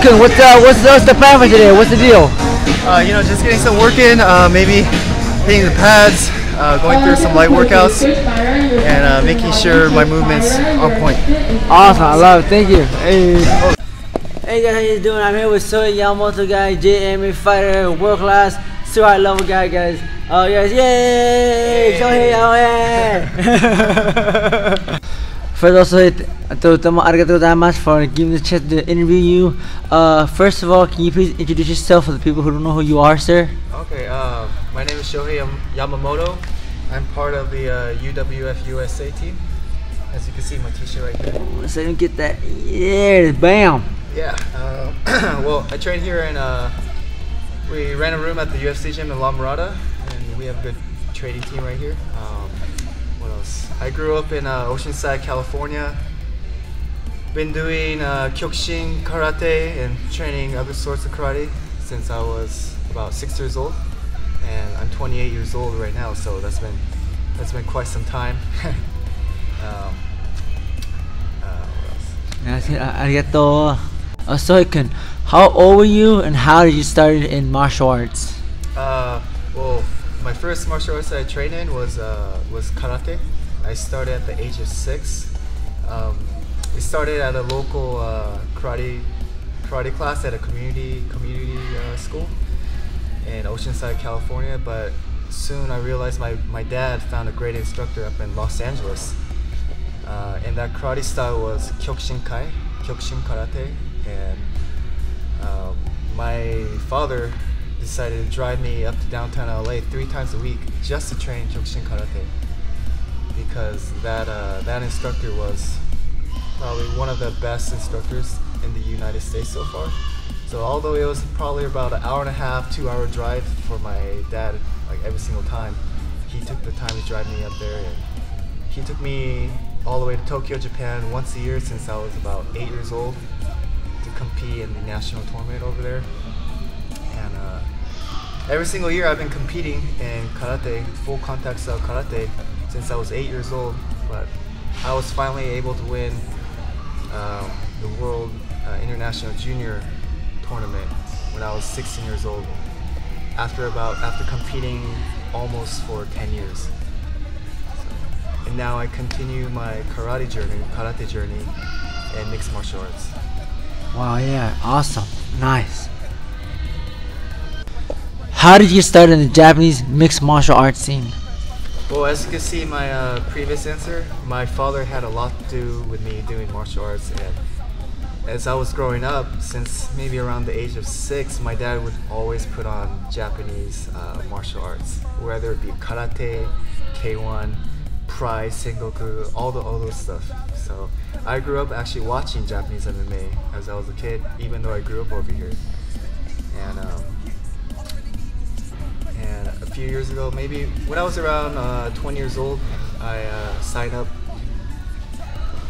Kun, what's the plan for today? What's the deal? You know, just getting some work in, maybe hitting the pads, going through some light workouts, and making sure my movement's on point. Awesome, I love it. Thank you. Hey guys, how you doing? I'm here with Shohei Yamamoto guy, JMMA fighter, world class, super high level guy, guys. Oh yes, yay! Shohei Yamamoto! First also, arigatou gozaimasu for giving me the chance to interview you. First of all, can you please introduce yourself for the people who don't know who you are, sir? Okay, my name is Shohei Yamamoto. I'm part of the UWF USA team. As you can see, my t-shirt right there. So you get that, yeah, bam! Yeah, well, I train here and we ran a room at the UFC gym in La Mirada, and we have a good training team right here. What else? I grew up in Oceanside, California. Been doing Kyokushin karate and training other sorts of karate since I was about 6 years old, and I'm 28 years old right now, so that's been quite some time. What else? Arigato. Shohei-kun, how old were you and how did you start in martial arts? Well, my first martial arts that I trained in was karate. I started at the age of 6. We started at a local karate class at a community school in Oceanside, California. But soon I realized my dad found a great instructor up in Los Angeles, and that karate style was Kyokushin karate. And my father decided to drive me up to downtown LA 3 times a week just to train Kyokushin karate, because that instructor was probably one of the best instructors in the United States so far. So although it was probably about an hour and a half, 2-hour drive for my dad, like every single time, he took the time to drive me up there, and he took me all the way to Tokyo, Japan once a year since I was about 8 years old to compete in the national tournament over there. And every single year I've been competing in karate, full contact style karate, since I was 8 years old. But I was finally able to win the World International Junior Tournament when I was 16 years old, after competing almost for 10 years. And now I continue my karate journey in mixed martial arts. Wow, yeah, awesome, nice. How did you start in the Japanese mixed martial arts scene? Well, as you can see in my previous answer, my father had a lot to do with me doing martial arts, and as I was growing up, since maybe around the age of 6, my dad would always put on Japanese martial arts, whether it be karate, K1, Pride, Sengoku, all those stuff. So I grew up actually watching Japanese MMA as I was a kid, even though I grew up over here. And a few years ago, maybe when I was around 20 years old, I signed up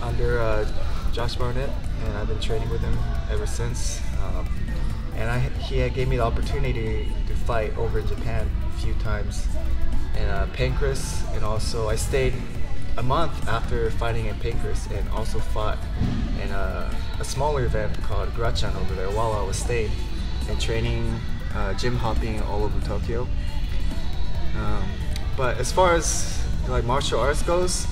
under Josh Barnett, and I've been training with him ever since. And he gave me the opportunity to fight over in Japan a few times in Pancras, and also I stayed a month after fighting in Pancras and also fought in a smaller event called Grachan over there while I was staying and training, gym hopping all over Tokyo. But as far as like martial arts goes,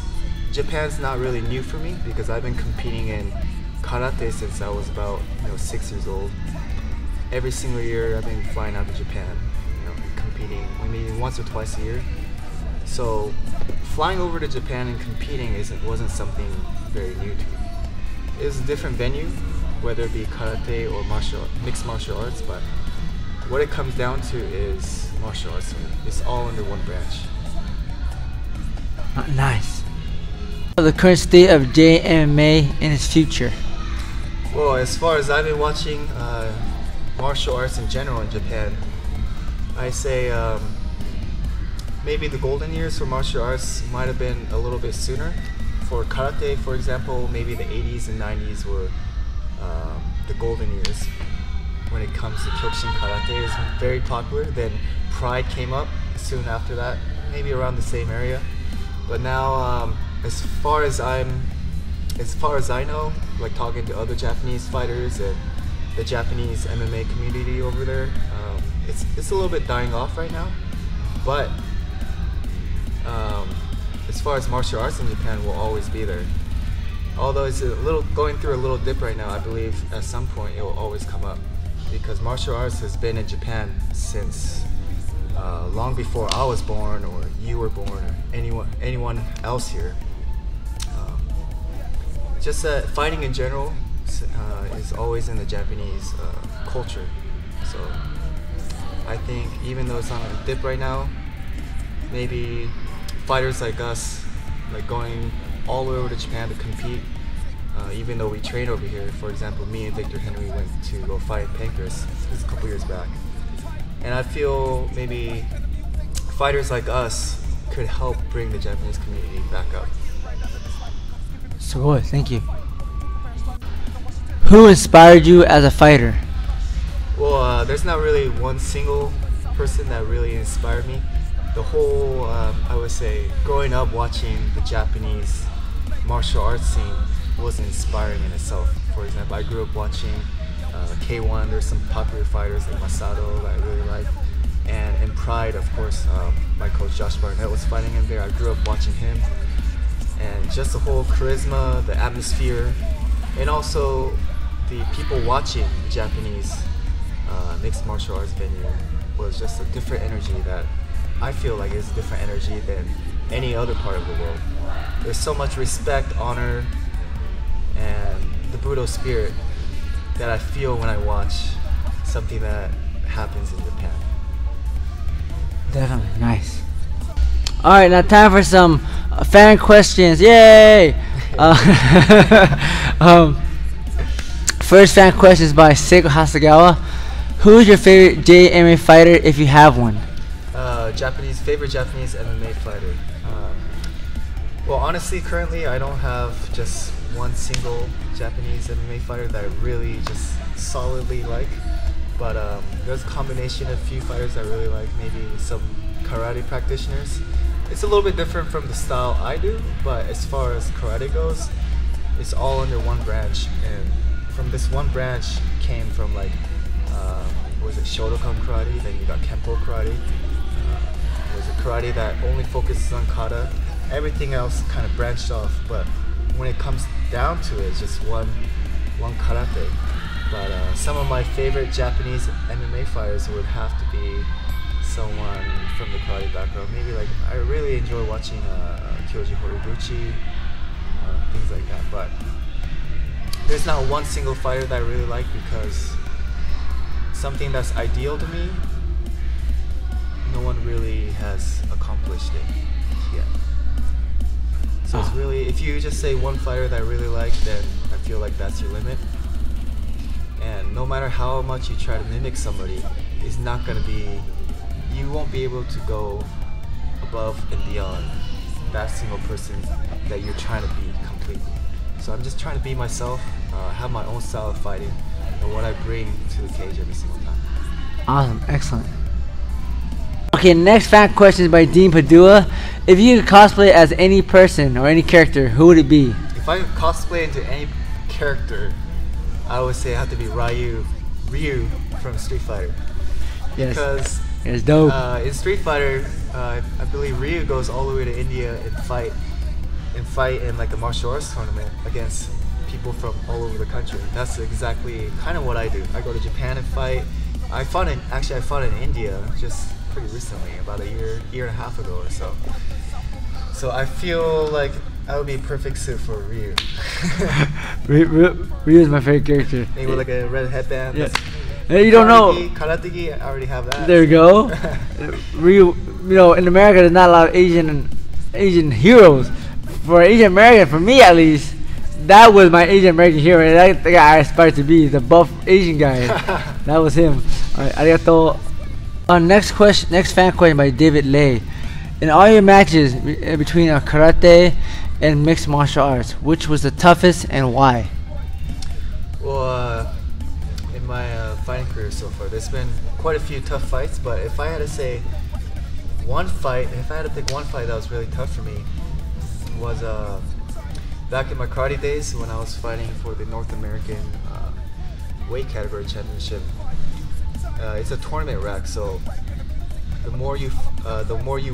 Japan's not really new for me because I've been competing in karate since I was about 6 years old. Every single year I've been flying out to Japan, competing maybe once or twice a year. So flying over to Japan and competing wasn't something very new to me. It was a different venue, whether it be karate or mixed martial arts, but what it comes down to is martial arts. It's all under one branch. Nice. The current state of JMMA and its future. Well, as far as I've been watching martial arts in general in Japan, I say maybe the golden years for martial arts might have been a little bit sooner. For karate, for example, maybe the 80s and 90s were the golden years. When it comes to Kyokushin karate, it's very popular. Then Pride came up soon after that, maybe around the same area. But now, as far as I know, like talking to other Japanese fighters and the Japanese MMA community over there. It's a little bit dying off right now, but as far as martial arts in Japan, will always be there. Although it's going through a little dip right now, I believe at some point it will always come up, because martial arts has been in Japan since long before I was born, or you were born, or anyone else here. Just that fighting in general is always in the Japanese culture. So I think even though it's on a dip right now, maybe fighters like us, like going all the way over to Japan to compete, even though we train over here. For example, me and Victor Henry went to go fight Pancras. This was a couple years back. And I feel maybe fighters like us could help bring the Japanese community back up. So good, thank you. Who inspired you as a fighter? Well, there's not really one single person that really inspired me. The whole, I would say, growing up watching the Japanese martial arts scene was inspiring in itself. For example, I grew up watching K1. There's some popular fighters like Masato that I really like. And in Pride, of course, my coach Josh Barnett was fighting in there. I grew up watching him. And just the whole charisma, the atmosphere, and also the people watching the Japanese mixed martial arts venue was just a different energy that I feel like is a different energy than any other part of the world. There's so much respect, honor, and the Budo spirit that I feel when I watch something that happens in Japan. Definitely, nice. Alright, now time for some fan questions. Yay! First fan question is by Seiko Hasagawa. Who is your favorite JMMA fighter if you have one? Favorite Japanese MMA fighter. Well, honestly, currently I don't have just one single Japanese MMA fighter that I really just solidly like. But there's a combination of few fighters I really like, maybe some karate practitioners. It's a little bit different from the style I do, but as far as karate goes, it's all under one branch. And from this one branch came from like, was it Shotokan karate, then you got Kempo karate. Was it karate that only focuses on kata. Everything else kind of branched off, but when it comes down to it, it's just one karate. But some of my favorite Japanese MMA fighters would have to be someone from the karate background. Maybe like, I really enjoy watching Kyoji Horiguchi, things like that. But there's not one single fighter that I really like, because something that's ideal to me, no one really has accomplished it yet. So it's really, if you just say one fighter that I really like, then I feel like that's your limit. And no matter how much you try to mimic somebody, it's not going to be, you won't be able to go above and beyond that single person that you're trying to be completely. So I'm just trying to be myself, have my own style of fighting, and what I bring to the cage every single time. Awesome, excellent. Okay, next fact question is by Dean Padua. If you could cosplay as any person or any character, who would it be? If I could cosplay into any character, I would say it had to be Ryu from Street Fighter. Yes. Because it's dope. In Street Fighter, I believe Ryu goes all the way to India and fight in like a martial arts tournament against people from all over the country. That's exactly kind of what I do. I go to Japan and fight. I fought in India just pretty recently, about a year and a half ago or so. So I feel like I would be a perfect suit for Ryu. Ryu is my favorite character. Maybe with like a red headband. Yeah. Hey, you don't know. Karategi, I already have that. There you go. Ryu, in America, there's not a lot of Asian heroes. For Asian American, for me at least, that was my Asian American hero. And that's the guy I aspired to be, the buff Asian guy. That was him. Alright, arigato. Next fan question by David Lay. In all your matches between karate and mixed martial arts, which was the toughest and why? Well, in my fighting career so far, there's been quite a few tough fights, but if I had to say one fight, if I had to pick one fight that was really tough for me, was back in my karate days when I was fighting for the North American weight category championship. It's a tournament rack, so the more you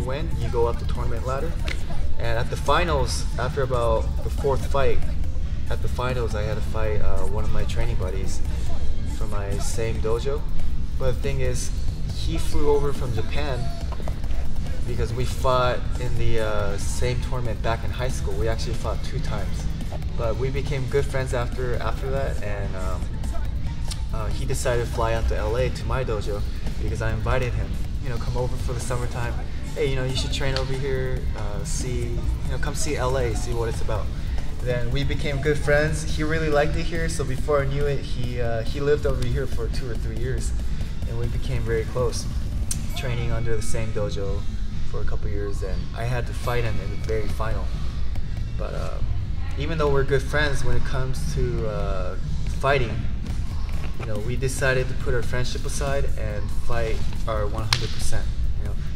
win, you go up the tournament ladder. And at the finals, after about the 4th fight, at the finals I had to fight one of my training buddies from my same dojo. But the thing is, he flew over from Japan because we fought in the same tournament back in high school. We actually fought 2 times, but we became good friends after that, and he decided to fly out to LA to my dojo because I invited him. Come over for the summertime. Hey, you should train over here. Come see LA, see what it's about. Then we became good friends. He really liked it here, so before I knew it, he lived over here for 2 or 3 years, and we became very close, training under the same dojo for a couple years. And I had to fight him in the very final. But even though we're good friends, when it comes to fighting, we decided to put our friendship aside and fight our 100%.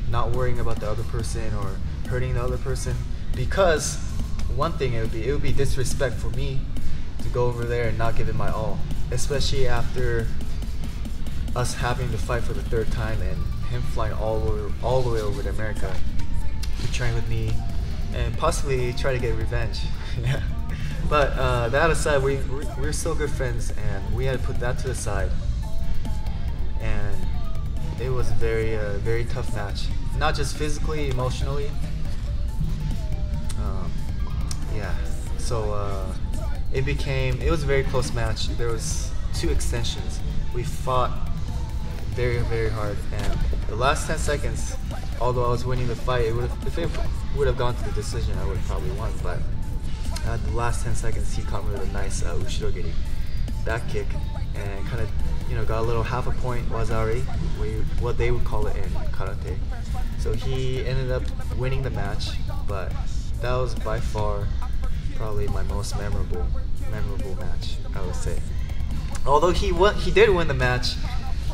Not worrying about the other person or hurting the other person, because one thing, it would be disrespect for me to go over there and not give it my all, especially after us having to fight for the 3rd time and him flying all the way over to America to train with me and possibly try to get revenge. Yeah. But that aside, we're still good friends, and we had to put that to the side. And it was a very tough match, not just physically, emotionally. Yeah. So it was a very close match. There was 2 extensions. We fought very hard, and the last 10 seconds, although I was winning the fight, if it would have gone to the decision, I would have probably won. But at the last 10 seconds, he caught me with a nice ushirogiri back kick, and kind of got a little half a point wazari, what they would call it in karate. So he ended up winning the match, but that was by far probably my most memorable match, I would say. Although he did win the match,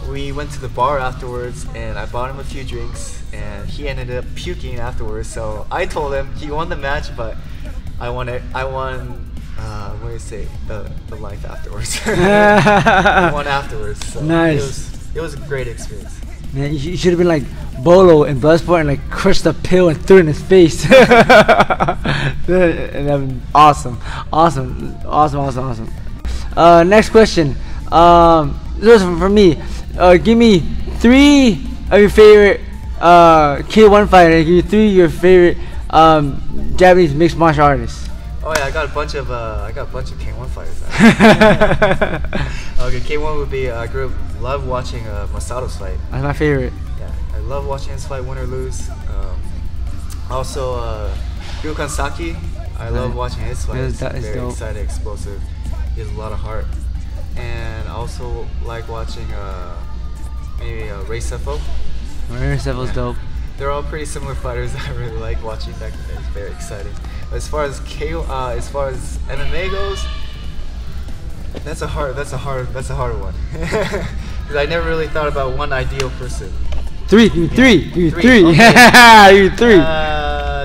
we went to the bar afterwards, and I bought him a few drinks, and he ended up puking afterwards. So I told him he won the match, but I won, what do you say, the life afterwards. I won afterwards. So nice. It was a great experience. Man, you should have been like Bolo in Bloodsport and like crushed a pill and threw it in his face. And awesome. Next question. This is from me. Give me 3 of your favorite K1 fighters. Give me 3 of your favorite Japanese mixed martial artists. Oh yeah, I got a bunch of K1 fighters. Okay, K1 would be I love watching Masato's fight. That's my favorite. Yeah, I love watching his fight, win or lose. Also, Ryokan Saki, I love watching his fight. He's very dope. Excited, explosive. He has a lot of heart. And also like watching maybe Ray Sefo. Ray Sefo's dope. They're all pretty similar fighters that I really like watching back in the day. It's very exciting. But as far as MMA goes, that's a hard one. Because I never really thought about one ideal person. Three. Okay. You 3.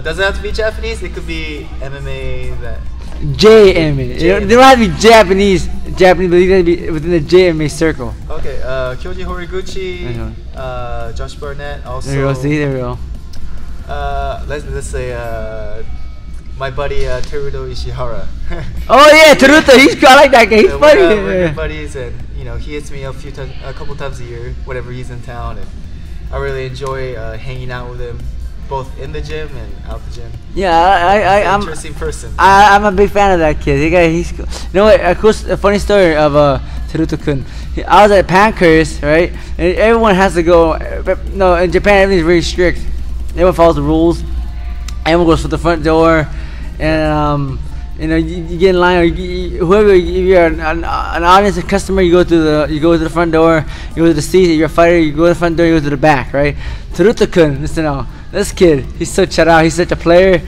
Doesn't have to be Japanese. It could be MMA that. JMMA. They don't have to be Japanese, but they gotta be within the JMMA circle. Okay. Kyoji Horiguchi, Josh Barnett. Also. There we go. Let's say my buddy Teruto Ishihara. Oh yeah, Teruto. I like that guy. He's funny. We're good buddies, and he hits me up a couple times a year, whenever he's in town, and I really enjoy hanging out with him, both in the gym and out the gym. Yeah, I'm interesting person. I'm a big fan of that kid. He's cool. You know what? A funny story of Teruto-kun. I was at Pancurs, right? And everyone has to go. No, in Japan everything's very strict. Everyone follows the rules. Everyone goes to the front door, and you get in line, or whoever, if you're an audience, a customer, you go to the front door, you go to the seat. If you're a fighter, you go to the front door, you go to the back, right? Teruto-kun, listen now, this kid, he's so charao, he's such a player.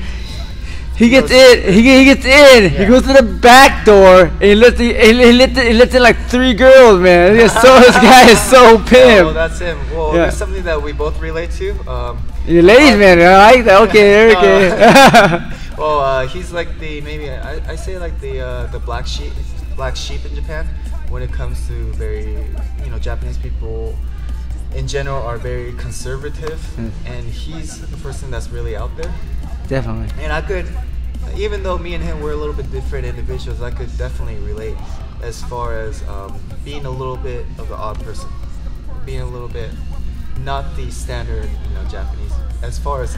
He gets in. Yeah. He goes to the back door, and he lets in like 3 girls, man. This guy is so pimp. Oh, that's him. Well, there's something that we both relate to. You're ladies, man. I like that. Okay. Well, he's like I say like the black sheep in Japan. when it comes to very, Japanese people in general are very conservative, and he's a person that's really out there. Definitely. And I could, even though me and him were a little bit different individuals, I could definitely relate as far as being a little bit of an odd person, being a little bit not the standard, Japanese. As far as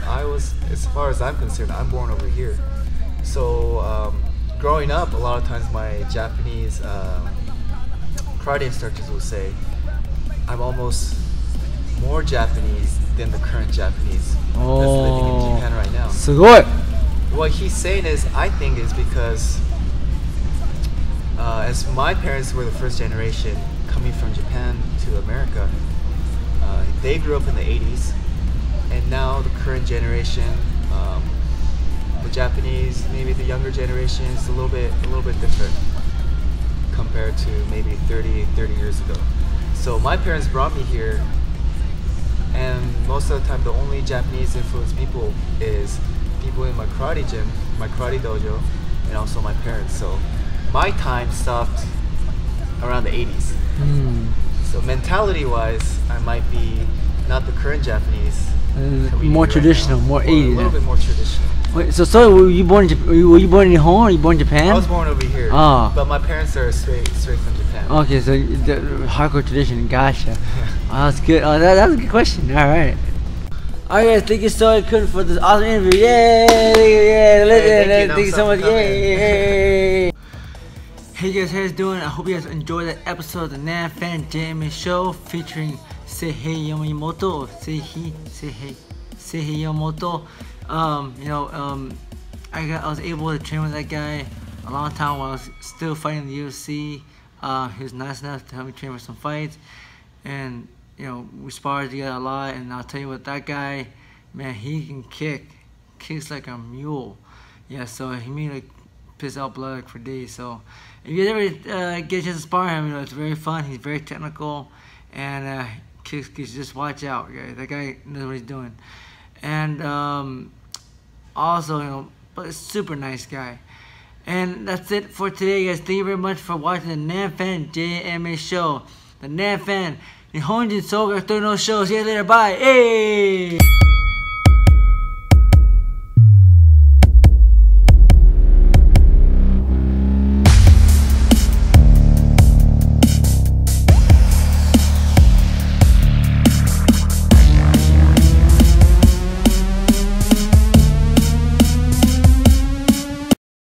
I'm concerned, I'm born over here. So growing up, a lot of times my Japanese karate instructors will say, I'm almost more Japanese than the current Japanese that's living in Japan right now. すごい. What he's saying is, I think, is because as my parents were the first generation coming from Japan to America, they grew up in the 80s, and now the current generation, the Japanese, maybe the younger generation, is a little bit different compared to maybe 30 years ago. So my parents brought me here, and most of the time the only Japanese influenced people is people in my karate gym, my karate dojo, and also my parents. So my time stopped around the 80s. So mentality wise, I might be not the current Japanese, more traditional, right now, more a 80s. little bit more traditional. Wait, so were you born in Nihon or were you born in Japan? I was born over here, but my parents are straight from Japan. Okay, so the hardcore tradition, gotcha. Oh, that's good. Oh, that was a good question. All right. Alright guys, thank you so much for this awesome interview. Yay! Thank you so much. Yay! Hey guys, how you guys doing? I hope you guys enjoyed that episode of the Nam Phan JMMA Show featuring Shohei Yamamoto. Shohei Yamamoto. I was able to train with that guy a long time while I was still fighting the UFC. He was nice enough to help me train for some fights, and we sparred together a lot. And I'll tell you what, that guy, man, he can kicks like a mule. Yeah, so he made me piss out blood for days. So if you ever get a chance to spar him, it's very fun. He's very technical, and kicks. Just watch out, guys. That guy knows what he's doing. And also, but a super nice guy. And that's it for today, guys. Thank you very much for watching the Nam Phan JMMA Show. The Nam Phan Nihonjin Soga 人の Show. See you later. Bye. Hey!